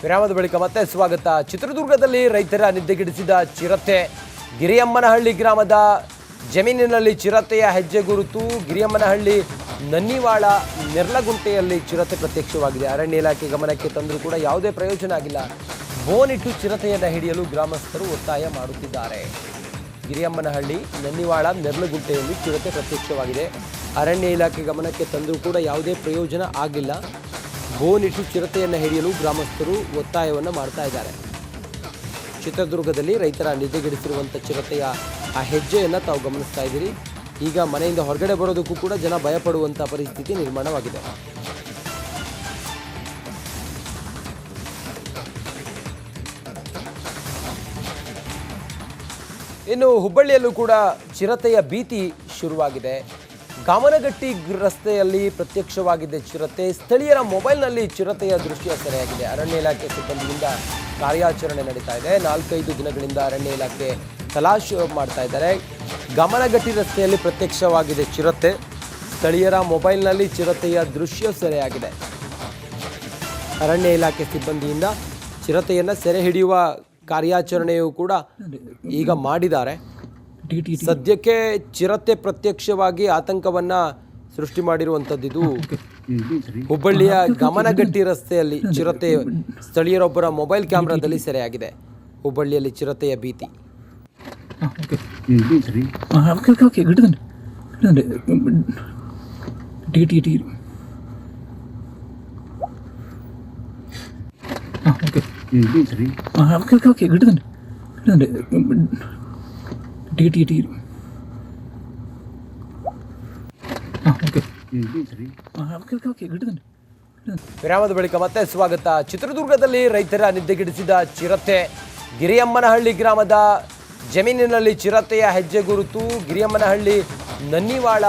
ವಿರಾಮದ ಬಳಿಕ ಮತ್ತೆ ಸ್ವಾಗತ. ಚಿತ್ರದುರ್ಗದಲ್ಲಿ ರೈತರ ನಿದ್ದೆಗೆಡಿಸಿದ ಚಿರತೆ. ಗಿರಿಯಮ್ಮನಹಳ್ಳಿ ಗ್ರಾಮದ ಜಮೀನಿನಲ್ಲಿ ಚಿರತೆಯ ಹೆಜ್ಜೆ ಗುರುತು. ಗಿರಿಯಮ್ಮನಹಳ್ಳಿ ನನ್ನಿವಾಳ ನೆರ್ಲಗುಂಟೆಯಲ್ಲಿ ಚಿರತೆ ಪ್ರತ್ಯಕ್ಷವಾಗಿದೆ. ಅರಣ್ಯ ಇಲಾಖೆ ಗಮನಕ್ಕೆ ತಂದರೂ ಕೂಡ ಯಾವುದೇ ಪ್ರಯೋಜನ ಆಗಿಲ್ಲ. ಬೋನಿಟ್ಟು ಚಿರತೆಯನ್ನು ಹಿಡಿಯಲು ಗ್ರಾಮಸ್ಥರು ಒತ್ತಾಯ ಮಾಡುತ್ತಿದ್ದಾರೆ. ಗಿರಿಯಮ್ಮನಹಳ್ಳಿ ನನ್ನಿವಾಳ ನೆರ್ಲಗುಂಟೆಯಲ್ಲಿ ಚಿರತೆ ಪ್ರತ್ಯಕ್ಷವಾಗಿದೆ. ಅರಣ್ಯ ಇಲಾಖೆ ಗಮನಕ್ಕೆ ತಂದರೂ ಕೂಡ ಯಾವುದೇ ಪ್ರಯೋಜನ ಆಗಿಲ್ಲ. ಬೋನಿಟ್ಟು ಚಿರತೆಯನ್ನು ಹಿಡಿಯಲು ಗ್ರಾಮಸ್ಥರು ಒತ್ತಾಯವನ್ನು ಮಾಡ್ತಾ ಇದ್ದಾರೆ. ಚಿತ್ರದುರ್ಗದಲ್ಲಿ ರೈತರ ನಿದ್ದೆಗೆಡಿಸಿರುವಂಥ ಚಿರತೆಯ ಆ ಹೆಜ್ಜೆಯನ್ನು ತಾವು ಗಮನಿಸ್ತಾ ಇದ್ದೀರಿ. ಈಗ ಮನೆಯಿಂದ ಹೊರಗಡೆ ಬರೋದಕ್ಕೂ ಕೂಡ ಜನ ಭಯಪಡುವಂಥ ಪರಿಸ್ಥಿತಿ ನಿರ್ಮಾಣವಾಗಿದೆ. ಇನ್ನು ಹುಬ್ಬಳ್ಳಿಯಲ್ಲೂ ಕೂಡ ಚಿರತೆಯ ಭೀತಿ ಶುರುವಾಗಿದೆ. ಗಾಮನಗಟ್ಟಿ ರಸ್ತೆಯಲ್ಲಿ ಪ್ರತ್ಯಕ್ಷವಾಗಿದ್ದ ಚಿರತೆ. ಸ್ಥಳೀಯರ ಮೊಬೈಲ್ನಲ್ಲಿ ಚಿರತೆಯ ದೃಶ್ಯ ಸೆರೆಯಾಗಿದೆ. ಅರಣ್ಯ ಇಲಾಖೆ ಸಿಬ್ಬಂದಿಯಿಂದ ಕಾರ್ಯಾಚರಣೆ ನಡೀತಾ ಇದೆ. 4-5 ದಿನಗಳಿಂದ ಅರಣ್ಯ ಇಲಾಖೆ ತಲಾಶ್ ಮಾಡ್ತಾ ಇದ್ದಾರೆ. ಗಾಮನಗಟ್ಟಿ ರಸ್ತೆಯಲ್ಲಿ ಪ್ರತ್ಯಕ್ಷವಾಗಿದೆ ಚಿರತೆ. ಸ್ಥಳೀಯರ ಮೊಬೈಲ್ನಲ್ಲಿ ಚಿರತೆಯ ದೃಶ್ಯ ಸೆರೆಯಾಗಿದೆ. ಅರಣ್ಯ ಇಲಾಖೆ ಸಿಬ್ಬಂದಿಯಿಂದ ಚಿರತೆಯನ್ನು ಸೆರೆ ಹಿಡಿಯುವ ಕಾರ್ಯಾಚರಣೆಯೂ ಕೂಡ ಈಗ ಮಾಡಿದ್ದಾರೆ. ಸದ್ಯಕ್ಕೆ ಚಿರತೆ ಪ್ರತ್ಯಕ್ಷವಾಗಿ ಆತಂಕವನ್ನ ಸೃಷ್ಟಿ ಮಾಡಿರುವಂಥದ್ದು. ಹುಬ್ಬಳ್ಳಿಯ ಗಮನಗಟ್ಟಿ ರಸ್ತೆಯಲ್ಲಿ ಚಿರತೆ ಸ್ಥಳೀಯರೊಬ್ಬರ ಮೊಬೈಲ್ ಕ್ಯಾಮೆರಾದಲ್ಲಿ ಸೆರೆಯಾಗಿದೆ. ಹುಬ್ಬಳ್ಳಿಯಲ್ಲಿ ಚಿರತೆಯ ಭೀತಿ. ವಿರಾಮದ ಬಳಿಕ ಮತ್ತೆ ಸ್ವಾಗತ. ಚಿತ್ರದುರ್ಗದಲ್ಲಿ ರೈತರ ನಿದ್ದೆಗೆಡಿಸಿದ ಚಿರತೆ. ಗಿರಿಯಮ್ಮನಹಳ್ಳಿ ಗ್ರಾಮದ ಜಮೀನಿನಲ್ಲಿ ಚಿರತೆಯ ಹೆಜ್ಜೆ ಗುರುತು. ಗಿರಿಯಮ್ಮನಹಳ್ಳಿ ನನ್ನಿವಾಳ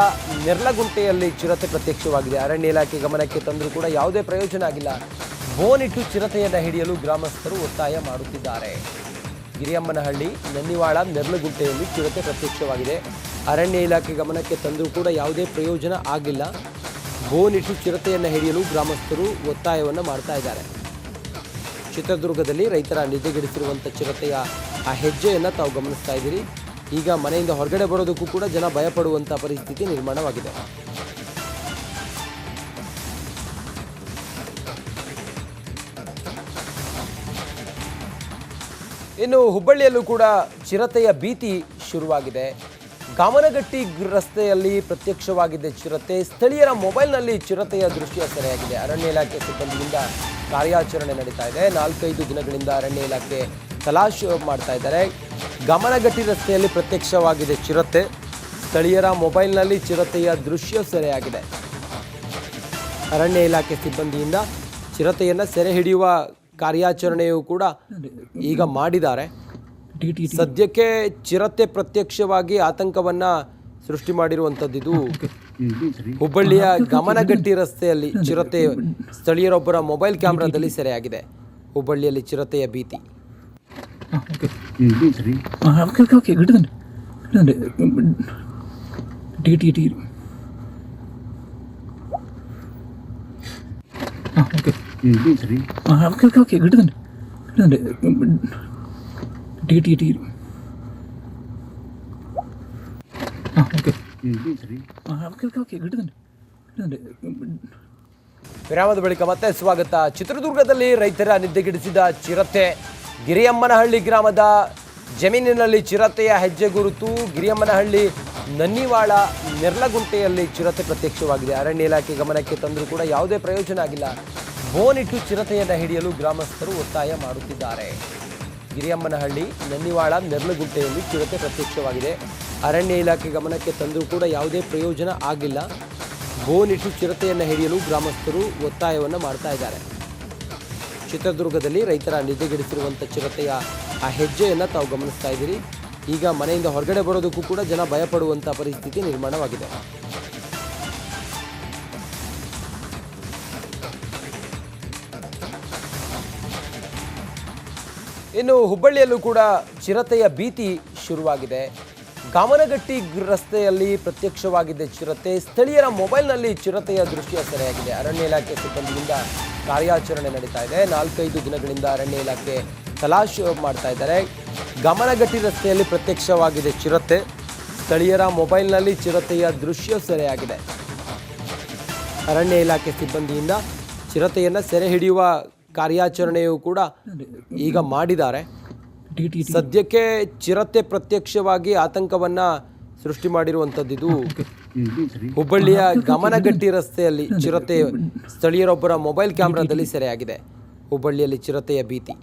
ನೆರ್ಲಗುಂಟೆಯಲ್ಲಿ ಚಿರತೆ ಪ್ರತ್ಯಕ್ಷವಾಗಿದೆ. ಅರಣ್ಯ ಇಲಾಖೆ ಗಮನಕ್ಕೆ ತಂದರೂ ಕೂಡ ಯಾವುದೇ ಪ್ರಯೋಜನ ಆಗಿಲ್ಲ. ಬೋನಿಟ್ಟು ಚಿರತೆಯನ್ನು ಹಿಡಿಯಲು ಗ್ರಾಮಸ್ಥರು ಒತ್ತಾಯ ಮಾಡುತ್ತಿದ್ದಾರೆ. ಗಿರಿಯಮ್ಮನಹಳ್ಳಿ ನನ್ನಿವಾಳ ನೆರ್ಲಗುಂಟೆಯಲ್ಲಿ ಚಿರತೆ ಪ್ರತ್ಯಕ್ಷವಾಗಿದೆ. ಅರಣ್ಯ ಇಲಾಖೆ ಗಮನಕ್ಕೆ ತಂದರೂ ಕೂಡ ಯಾವುದೇ ಪ್ರಯೋಜನ ಆಗಿಲ್ಲ. ಬೋನಿಟ್ಟು ಚಿರತೆಯನ್ನು ಹಿಡಿಯಲು ಗ್ರಾಮಸ್ಥರು ಒತ್ತಾಯವನ್ನು ಮಾಡ್ತಾ ಇದ್ದಾರೆ. ಚಿತ್ರದುರ್ಗದಲ್ಲಿ ರೈತರ ನಿದ್ದೆಗೆಡಿಸಿರುವಂಥ ಚಿರತೆಯ ಆ ಹೆಜ್ಜೆಯನ್ನು ತಾವು ಗಮನಿಸ್ತಾ ಇದ್ದೀರಿ. ಈಗ ಮನೆಯಿಂದ ಹೊರಗಡೆ ಬರೋದಕ್ಕೂ ಕೂಡ ಜನ ಭಯಪಡುವಂಥ ಪರಿಸ್ಥಿತಿ ನಿರ್ಮಾಣವಾಗಿದೆ. ಇನ್ನು ಹುಬ್ಬಳ್ಳಿಯಲ್ಲೂ ಕೂಡ ಚಿರತೆಯ ಭೀತಿ ಶುರುವಾಗಿದೆ. ಗಾಮನಗಟ್ಟಿ ರಸ್ತೆಯಲ್ಲಿ ಪ್ರತ್ಯಕ್ಷವಾಗಿದ್ದ ಚಿರತೆ. ಸ್ಥಳೀಯರ ಮೊಬೈಲ್ನಲ್ಲಿ ಚಿರತೆಯ ದೃಶ್ಯ ಸೆರೆಯಾಗಿದೆ. ಅರಣ್ಯ ಇಲಾಖೆ ಸಿಬ್ಬಂದಿಯಿಂದ ಕಾರ್ಯಾಚರಣೆ ನಡೀತಾ ಇದೆ. 4-5 ದಿನಗಳಿಂದ ಅರಣ್ಯ ಇಲಾಖೆ ತಲಾಶ್ ಮಾಡ್ತಾ ಇದ್ದಾರೆ. ಗಾಮನಗಟ್ಟಿ ರಸ್ತೆಯಲ್ಲಿ ಪ್ರತ್ಯಕ್ಷವಾಗಿದೆ ಚಿರತೆ. ಸ್ಥಳೀಯರ ಮೊಬೈಲ್ನಲ್ಲಿ ಚಿರತೆಯ ದೃಶ್ಯ ಸೆರೆಯಾಗಿದೆ. ಅರಣ್ಯ ಇಲಾಖೆ ಸಿಬ್ಬಂದಿಯಿಂದ ಚಿರತೆಯನ್ನು ಸೆರೆ ಹಿಡಿಯುವ ಕಾರ್ಯಾಚರಣೆಯೂ ಕೂಡ ಈಗ ಮಾಡಿದ್ದಾರೆ. ಸದ್ಯಕ್ಕೆ ಚಿರತೆ ಪ್ರತ್ಯಕ್ಷವಾಗಿ ಆತಂಕವನ್ನ ಸೃಷ್ಟಿ ಮಾಡಿರುವಂಥದ್ದು. ಹುಬ್ಬಳ್ಳಿಯ ಗಮನಗಟ್ಟಿ ರಸ್ತೆಯಲ್ಲಿ ಚಿರತೆ ಸ್ಥಳೀಯರೊಬ್ಬರ ಮೊಬೈಲ್ ಕ್ಯಾಮೆರಾದಲ್ಲಿ ಸೆರೆಯಾಗಿದೆ. ಹುಬ್ಬಳ್ಳಿಯಲ್ಲಿ ಚಿರತೆಯ ಭೀತಿ. ವಿರಾಮದ ಬಳಿಕ ಮತ್ತೆ ಸ್ವಾಗತ. ಚಿತ್ರದುರ್ಗದಲ್ಲಿ ರೈತರ ನಿದ್ದೆಗೆಡಿಸಿದ ಚಿರತೆ. ಗಿರಿಯಮ್ಮನಹಳ್ಳಿ ಗ್ರಾಮದ ಜಮೀನಿನಲ್ಲಿ ಚಿರತೆಯ ಹೆಜ್ಜೆ ಗುರುತು. ಗಿರಿಯಮ್ಮನಹಳ್ಳಿ ನನ್ನಿವಾಳ ನೆರ್ಲಗುಂಟೆಯಲ್ಲಿ ಚಿರತೆ ಪ್ರತ್ಯಕ್ಷವಾಗಿದೆ. ಅರಣ್ಯ ಇಲಾಖೆ ಗಮನಕ್ಕೆ ತಂದರೂ ಕೂಡ ಯಾವುದೇ ಪ್ರಯೋಜನ ಆಗಿಲ್ಲ. ಬೋನಿಟ್ಟು ಚಿರತೆಯನ್ನು ಹಿಡಿಯಲು ಗ್ರಾಮಸ್ಥರು ಒತ್ತಾಯ ಮಾಡುತ್ತಿದ್ದಾರೆ. ಗಿರಿಯಮ್ಮನಹಳ್ಳಿ ನನ್ನಿವಾಳ ನೆರ್ಲಗುಂಟೆಯಲ್ಲಿ ಚಿರತೆ ಪ್ರತ್ಯಕ್ಷವಾಗಿದೆ. ಅರಣ್ಯ ಇಲಾಖೆ ಗಮನಕ್ಕೆ ತಂದರೂ ಕೂಡ ಯಾವುದೇ ಪ್ರಯೋಜನ ಆಗಿಲ್ಲ. ಬೋನಿಟ್ಟು ಚಿರತೆಯನ್ನು ಹಿಡಿಯಲು ಗ್ರಾಮಸ್ಥರು ಒತ್ತಾಯವನ್ನು ಮಾಡ್ತಾ ಇದ್ದಾರೆ. ಚಿತ್ರದುರ್ಗದಲ್ಲಿ ರೈತರ ನಿದ್ದೆಗೆಡಿಸಿರುವಂಥ ಚಿರತೆಯ ಆ ಹೆಜ್ಜೆಯನ್ನು ತಾವು ಗಮನಿಸ್ತಾ ಇದ್ದೀರಿ. ಈಗ ಮನೆಯಿಂದ ಹೊರಗಡೆ ಬರೋದಕ್ಕೂ ಕೂಡ ಜನ ಭಯಪಡುವಂಥ ಪರಿಸ್ಥಿತಿ ನಿರ್ಮಾಣವಾಗಿದೆ. ಇನ್ನು ಹುಬ್ಬಳ್ಳಿಯಲ್ಲೂ ಕೂಡ ಚಿರತೆಯ ಭೀತಿ ಶುರುವಾಗಿದೆ. ಗಾಮನಗಟ್ಟಿ ರಸ್ತೆಯಲ್ಲಿ ಪ್ರತ್ಯಕ್ಷವಾಗಿದ್ದ ಚಿರತೆ. ಸ್ಥಳೀಯರ ಮೊಬೈಲ್ನಲ್ಲಿ ಚಿರತೆಯ ದೃಶ್ಯ ಸೆರೆಯಾಗಿದೆ. ಅರಣ್ಯ ಇಲಾಖೆ ಸಿಬ್ಬಂದಿಯಿಂದ ಕಾರ್ಯಾಚರಣೆ ನಡೀತಾ ಇದೆ. 4-5 ದಿನಗಳಿಂದ ಅರಣ್ಯ ಇಲಾಖೆ ತಲಾಶ್ ಮಾಡ್ತಾ ಇದ್ದಾರೆ. ಗಮನಗಟ್ಟಿ ರಸ್ತೆಯಲ್ಲಿ ಪ್ರತ್ಯಕ್ಷವಾಗಿದೆ ಚಿರತೆ. ಸ್ಥಳೀಯರ ಮೊಬೈಲ್ನಲ್ಲಿ ಚಿರತೆಯ ದೃಶ್ಯ ಸೆರೆಯಾಗಿದೆ. ಅರಣ್ಯ ಇಲಾಖೆ ಸಿಬ್ಬಂದಿಯಿಂದ ಚಿರತೆಯನ್ನು ಸೆರೆ ಹಿಡಿಯುವ ಕಾರ್ಯಾಚರಣೆಯೂ ಕೂಡ ಈಗ ಮಾಡಿದ್ದಾರೆ. ಸದ್ಯಕ್ಕೆ ಚಿರತೆ ಪ್ರತ್ಯಕ್ಷವಾಗಿ ಆತಂಕವನ್ನು ಸೃಷ್ಟಿ ಮಾಡಿರುವಂಥದ್ದು. ಹುಬ್ಬಳ್ಳಿಯ ಗಮನಗಟ್ಟಿ ರಸ್ತೆಯಲ್ಲಿ ಚಿರತೆ ಸ್ಥಳೀಯರೊಬ್ಬರ ಮೊಬೈಲ್ ಕ್ಯಾಮೆರಾದಲ್ಲಿ ಸೆರೆಯಾಗಿದೆ. ಹುಬ್ಬಳ್ಳಿಯಲ್ಲಿ ಚಿರತೆಯ ಭೀತಿ.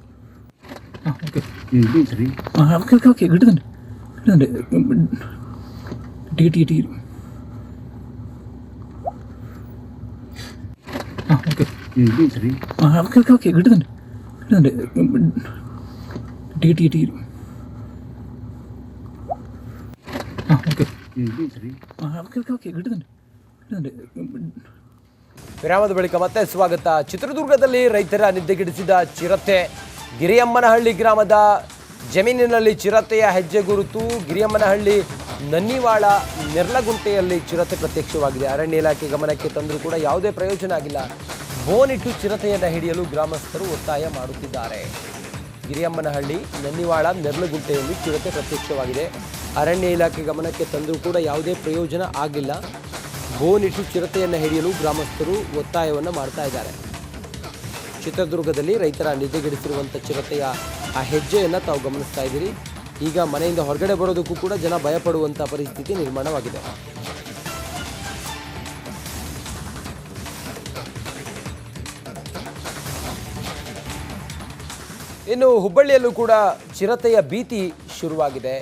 ವಿರಾಮದ ಬಳಿಕ ಮತ್ತೆ ಸ್ವಾಗತ. ಚಿತ್ರದುರ್ಗದಲ್ಲಿ ರೈತರ ನಿದ್ದೆಗೆಡಿಸಿದ ಚಿರತೆ. ಗಿರಿಯಮ್ಮನಹಳ್ಳಿ ಗ್ರಾಮದ ಜಮೀನಿನಲ್ಲಿ ಚಿರತೆಯ ಹೆಜ್ಜೆ ಗುರುತು. ಗಿರಿಯಮ್ಮನಹಳ್ಳಿ ನನ್ನಿವಾಳ ನೆರ್ಲಗುಂಟೆಯಲ್ಲಿ ಚಿರತೆ ಪ್ರತ್ಯಕ್ಷವಾಗಿದೆ. ಅರಣ್ಯ ಇಲಾಖೆ ಗಮನಕ್ಕೆ ತಂದರೂ ಕೂಡ ಯಾವುದೇ ಪ್ರಯೋಜನ ಆಗಿಲ್ಲ. ಬೋನಿಟ್ಟು ಚಿರತೆಯನ್ನು ಹಿಡಿಯಲು ಗ್ರಾಮಸ್ಥರು ಒತ್ತಾಯ ಮಾಡುತ್ತಿದ್ದಾರೆ. ಗಿರಿಯಮ್ಮನಹಳ್ಳಿ ನನ್ನಿವಾಳ ನೆರ್ಲಗುಂಟೆಯಲ್ಲಿ ಚಿರತೆ ಪ್ರತ್ಯಕ್ಷವಾಗಿದೆ. ಅರಣ್ಯ ಇಲಾಖೆ ಗಮನಕ್ಕೆ ತಂದರೂ ಕೂಡ ಯಾವುದೇ ಪ್ರಯೋಜನ ಆಗಿಲ್ಲ. ಬೋನಿಟ್ಟು ಚಿರತೆಯನ್ನು ಹಿಡಿಯಲು ಗ್ರಾಮಸ್ಥರು ಒತ್ತಾಯವನ್ನು ಮಾಡ್ತಾ ಇದ್ದಾರೆ. ಚಿತ್ರದುರ್ಗದಲ್ಲಿ ರೈತರ ನಿದ್ದೆಗೆಡಿಸಿರುವಂಥ ಚಿರತೆಯ ಆ ಹೆಜ್ಜೆಯನ್ನು ತಾವು ಗಮನಿಸ್ತಾ ಇದ್ದೀರಿ. ಈಗ ಮನೆಯಿಂದ ಹೊರಗಡೆ ಬರೋದಕ್ಕೂ ಕೂಡ ಜನ ಭಯಪಡುವಂಥ ಪರಿಸ್ಥಿತಿ ನಿರ್ಮಾಣವಾಗಿದೆ. ಇನ್ನು ಹುಬ್ಬಳ್ಳಿಯಲ್ಲೂ ಕೂಡ ಚಿರತೆಯ ಭೀತಿ ಶುರುವಾಗಿದೆ.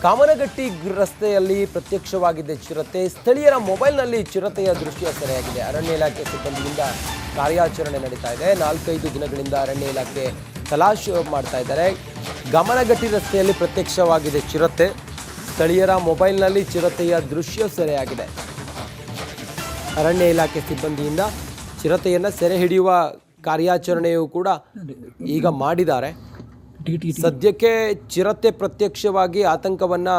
ಗಮನಗಟ್ಟಿ ರಸ್ತೆಯಲ್ಲಿ ಪ್ರತ್ಯಕ್ಷವಾಗಿದೆ ಚಿರತೆ. ಸ್ಥಳೀಯರ ಮೊಬೈಲ್ನಲ್ಲಿ ಚಿರತೆಯ ದೃಶ್ಯ ಸೆರೆಯಾಗಿದೆ. ಅರಣ್ಯ ಇಲಾಖೆ ಸಿಬ್ಬಂದಿಯಿಂದ ಕಾರ್ಯಾಚರಣೆ ನಡೀತಾ ಇದೆ. 4-5 ದಿನಗಳಿಂದ ಅರಣ್ಯ ಇಲಾಖೆ ತಲಾಶ್ ಮಾಡ್ತಾ ಇದ್ದಾರೆ. ಗಮನಗಟ್ಟಿ ರಸ್ತೆಯಲ್ಲಿ ಪ್ರತ್ಯಕ್ಷವಾಗಿದೆ ಚಿರತೆ. ಸ್ಥಳೀಯರ ಮೊಬೈಲ್ನಲ್ಲಿ ಚಿರತೆಯ ದೃಶ್ಯ ಸೆರೆಯಾಗಿದೆ. ಅರಣ್ಯ ಇಲಾಖೆ ಸಿಬ್ಬಂದಿಯಿಂದ ಚಿರತೆಯನ್ನು ಸೆರೆ ಹಿಡಿಯುವ ಕಾರ್ಯಾಚರಣೆಯೂ ಕೂಡ ಈಗ ಮಾಡಿದ್ದಾರೆ. ಸದ್ಯಕ್ಕೆ ಚಿರತೆ ಪ್ರತ್ಯಕ್ಷವಾಗಿ ಆತಂಕವನ್ನು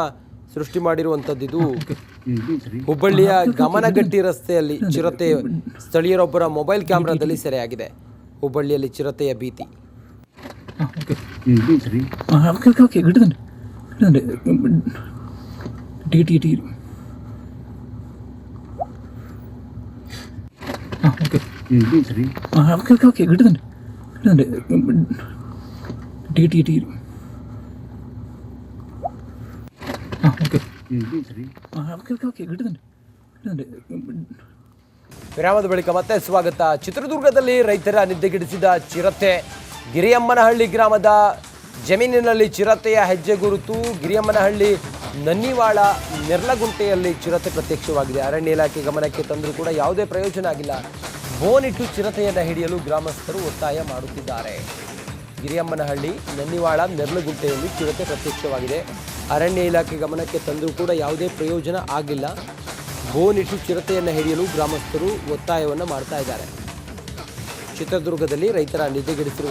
ಸೃಷ್ಟಿ ಮಾಡಿರುವಂಥದ್ದು. ಹುಬ್ಬಳ್ಳಿಯ ಗಮನಗಟ್ಟಿ ರಸ್ತೆಯಲ್ಲಿ ಚಿರತೆ ಸ್ಥಳೀಯರೊಬ್ಬರ ಮೊಬೈಲ್ ಕ್ಯಾಮೆರಾದಲ್ಲಿ ಸೆರೆಯಾಗಿದೆ. ಹುಬ್ಬಳ್ಳಿಯಲ್ಲಿ ಚಿರತೆಯ ಭೀತಿ. ವಿರಾಮದ ಬಳಿಕ ಮತ್ತೆ ಸ್ವಾಗತ. ಚಿತ್ರದುರ್ಗದಲ್ಲಿ ರೈತರ ನಿದ್ದೆಗೆಡಿಸಿದ ಚಿರತೆ. ಗಿರಿಯಮ್ಮನಹಳ್ಳಿ ಗ್ರಾಮದ ಜಮೀನಿನಲ್ಲಿ ಚಿರತೆಯ ಹೆಜ್ಜೆ ಗುರುತು. ಗಿರಿಯಮ್ಮನಹಳ್ಳಿ ನನ್ನಿವಾಳ ನೆರ್ಲಗುಂಟೆಯಲ್ಲಿ ಚಿರತೆ ಪ್ರತ್ಯಕ್ಷವಾಗಿದೆ. ಅರಣ್ಯ ಇಲಾಖೆ ಗಮನಕ್ಕೆ ತಂದರೂ ಕೂಡ ಯಾವುದೇ ಪ್ರಯೋಜನ ಆಗಿಲ್ಲ. ಬೋನಿಟ್ಟು ಚಿರತೆಯನ್ನು ಹಿಡಿಯಲು ಗ್ರಾಮಸ್ಥರು ಒತ್ತಾಯ ಮಾಡುತ್ತಿದ್ದಾರೆ. ಗಿರಿಯಮ್ಮನಹಳ್ಳಿ ನನ್ನಿವಾಳ ನೆರ್ಲಗುಂಟೆಯಲ್ಲಿ ಚಿರತೆ ಪ್ರತ್ಯಕ್ಷವಾಗಿದೆ. ಅರಣ್ಯ ಇಲಾಖೆ ಗಮನಕ್ಕೆ ತಂದರೂ ಕೂಡ ಯಾವುದೇ ಪ್ರಯೋಜನ ಆಗಿಲ್ಲ. ಬೋನಿಟ್ಟು ಚಿರತೆಯನ್ನು ಹಿಡಿಯಲು ಗ್ರಾಮಸ್ಥರು ಒತ್ತಾಯವನ್ನು ಮಾಡ್ತಾ ಇದ್ದಾರೆ. ಚಿತ್ರದುರ್ಗದಲ್ಲಿ ರೈತರ ನಿದ್ದೆಗೆಡಿಸಿರುವಂಥ